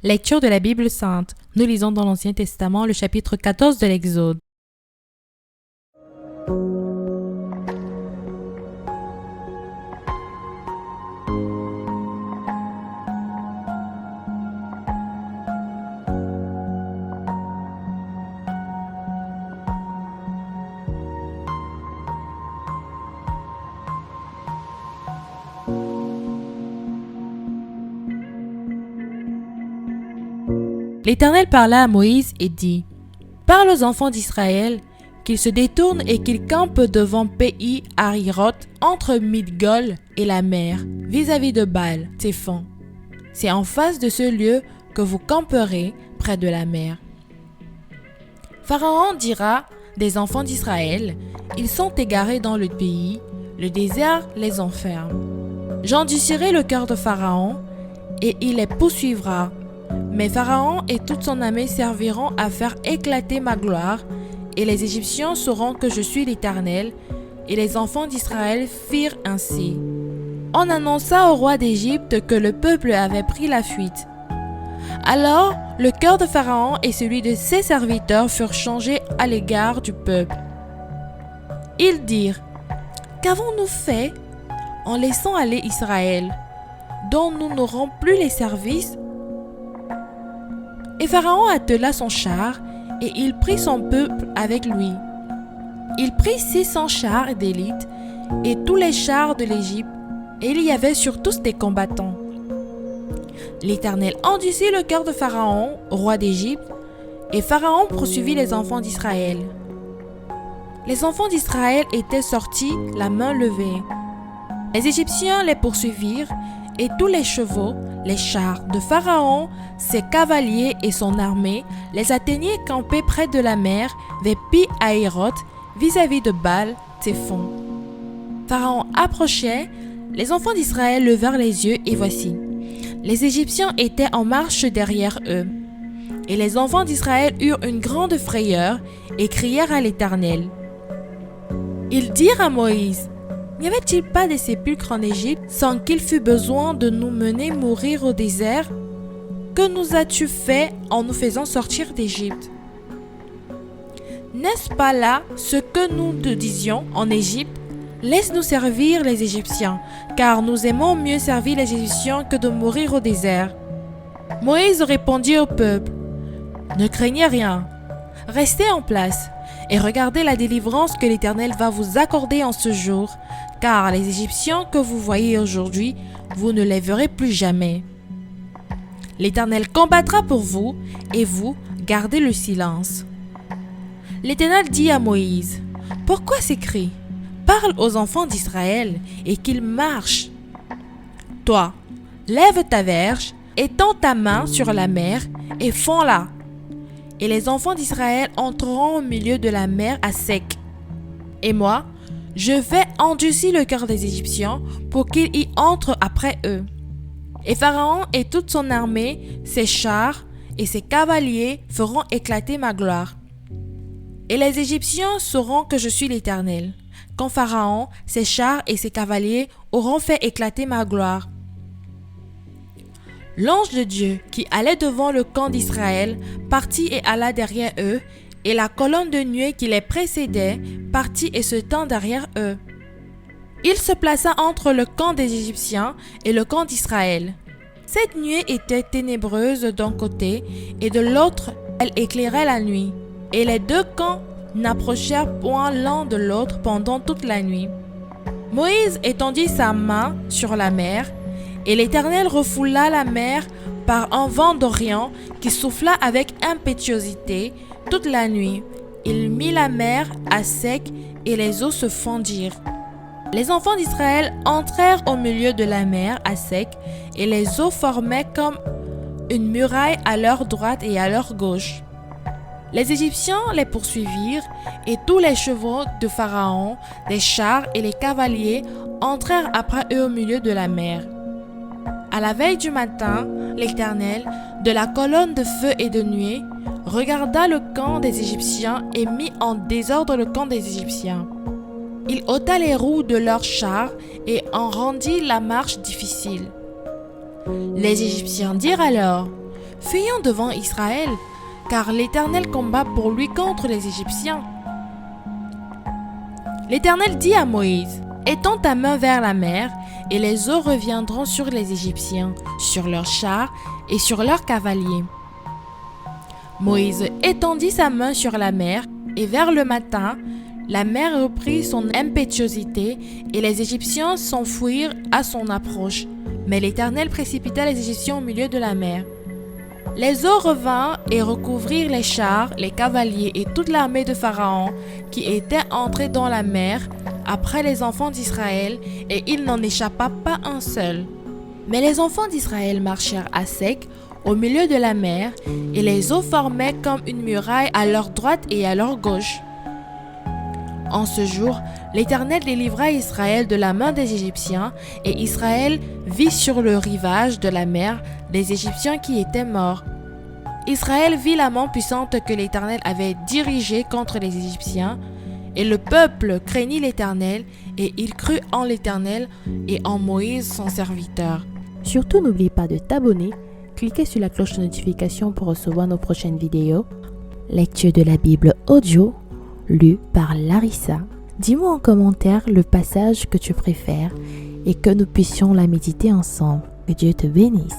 Lecture de la Bible sainte. Nous lisons dans l'Ancien Testament le chapitre 14 de l'Exode. L'Éternel parla à Moïse et dit : Parle aux enfants d'Israël qu'ils se détournent et qu'ils campent devant Pi Hahiroth entre Migdol et la mer, vis-à-vis de Baal Tsephon. C'est en face de ce lieu que vous camperez près de la mer. Pharaon dira des enfants d'Israël : Ils sont égarés dans le pays, le désert les enferme. J'endurcirai le cœur de Pharaon et il les poursuivra. Mais Pharaon et toute son armée serviront à faire éclater ma gloire, et les Égyptiens sauront que je suis l'Éternel. Et les enfants d'Israël firent ainsi. On annonça au roi d'Égypte que le peuple avait pris la fuite. Alors le cœur de Pharaon et celui de ses serviteurs furent changés à l'égard du peuple. Ils dirent : Qu'avons-nous fait en laissant aller Israël, dont nous n'aurons plus les services ? Et Pharaon attela son char, et il prit son peuple avec lui. Il prit 600 chars d'élite, et tous les chars de l'Égypte, et il y avait sur tous des combattants. L'Éternel endurcit le cœur de Pharaon, roi d'Égypte, et Pharaon poursuivit les enfants d'Israël. Les enfants d'Israël étaient sortis la main levée. Les Égyptiens les poursuivirent, et tous les chevaux, les chars de Pharaon, ses cavaliers et son armée les atteignaient campés près de la mer vers Pi Hahiroth, vis-à-vis de Baal Tsephon. Pharaon approchait, les enfants d'Israël levèrent les yeux et voici, les Égyptiens étaient en marche derrière eux. Et les enfants d'Israël eurent une grande frayeur et crièrent à l'Éternel. Ils dirent à Moïse : N'y avait-il pas des sépulcres en Égypte sans qu'il fût besoin de nous mener mourir au désert ? Que nous as-tu fait en nous faisant sortir d'Égypte ? N'est-ce pas là ce que nous te disions en Égypte ? Laisse-nous servir les Égyptiens, car nous aimons mieux servir les Égyptiens que de mourir au désert. Moïse répondit au peuple : Ne craignez rien, restez en place et regardez la délivrance que l'Éternel va vous accorder en ce jour, car les Égyptiens que vous voyez aujourd'hui, vous ne les verrez plus jamais. L'Éternel combattra pour vous, et vous, gardez le silence. L'Éternel dit à Moïse : Pourquoi ces cris ? Parle aux enfants d'Israël, et qu'ils marchent. Toi, lève ta verge, étends ta main sur la mer, et fonds-la. Et les enfants d'Israël entreront au milieu de la mer à sec. Et moi, je vais endurcir le cœur des Égyptiens pour qu'ils y entrent après eux. Et Pharaon et toute son armée, ses chars et ses cavaliers feront éclater ma gloire. Et les Égyptiens sauront que je suis l'Éternel, quand Pharaon, ses chars et ses cavaliers auront fait éclater ma gloire. L'ange de Dieu qui allait devant le camp d'Israël partit et alla derrière eux, et la colonne de nuée qui les précédait partit et se tint derrière eux. Il se plaça entre le camp des Égyptiens et le camp d'Israël. Cette nuée était ténébreuse d'un côté, et de l'autre, elle éclairait la nuit. Et les deux camps n'approchèrent point l'un de l'autre pendant toute la nuit. Moïse étendit sa main sur la mer, et l'Éternel refoula la mer par un vent d'Orient qui souffla avec impétuosité toute la nuit. Il mit la mer à sec et les eaux se fondirent. Les enfants d'Israël entrèrent au milieu de la mer à sec et les eaux formaient comme une muraille à leur droite et à leur gauche. Les Égyptiens les poursuivirent et tous les chevaux de Pharaon, les chars et les cavaliers entrèrent après eux au milieu de la mer. À la veille du matin, l'Éternel, de la colonne de feu et de nuée, regarda le camp des Égyptiens et mit en désordre le camp des Égyptiens. Il ôta les roues de leurs chars et en rendit la marche difficile. Les Égyptiens dirent alors : fuyons devant Israël, car l'Éternel combat pour lui contre les Égyptiens. » L'Éternel dit à Moïse, « Étends ta main vers la mer, et les eaux reviendront sur les Égyptiens, sur leurs chars et sur leurs cavaliers. » Moïse étendit sa main sur la mer, et vers le matin, la mer reprit son impétuosité, et les Égyptiens s'enfuirent à son approche. Mais l'Éternel précipita les Égyptiens au milieu de la mer. Les eaux revinrent et recouvrirent les chars, les cavaliers et toute l'armée de Pharaon qui était entrée dans la mer après les enfants d'Israël, et il n'en échappa pas un seul. Mais les enfants d'Israël marchèrent à sec au milieu de la mer, et les eaux formaient comme une muraille à leur droite et à leur gauche. En ce jour, l'Éternel délivra Israël de la main des Égyptiens, et Israël vit sur le rivage de la mer des Égyptiens qui étaient morts. Israël vit la main puissante que l'Éternel avait dirigée contre les Égyptiens, et le peuple craignit l'Éternel, et il crut en l'Éternel et en Moïse son serviteur. Surtout, n'oublie pas de t'abonner, cliquez sur la cloche de notification pour recevoir nos prochaines vidéos. Lecture de la Bible audio, lue par Larissa. Dis-moi en commentaire le passage que tu préfères et que nous puissions la méditer ensemble. Que Dieu te bénisse.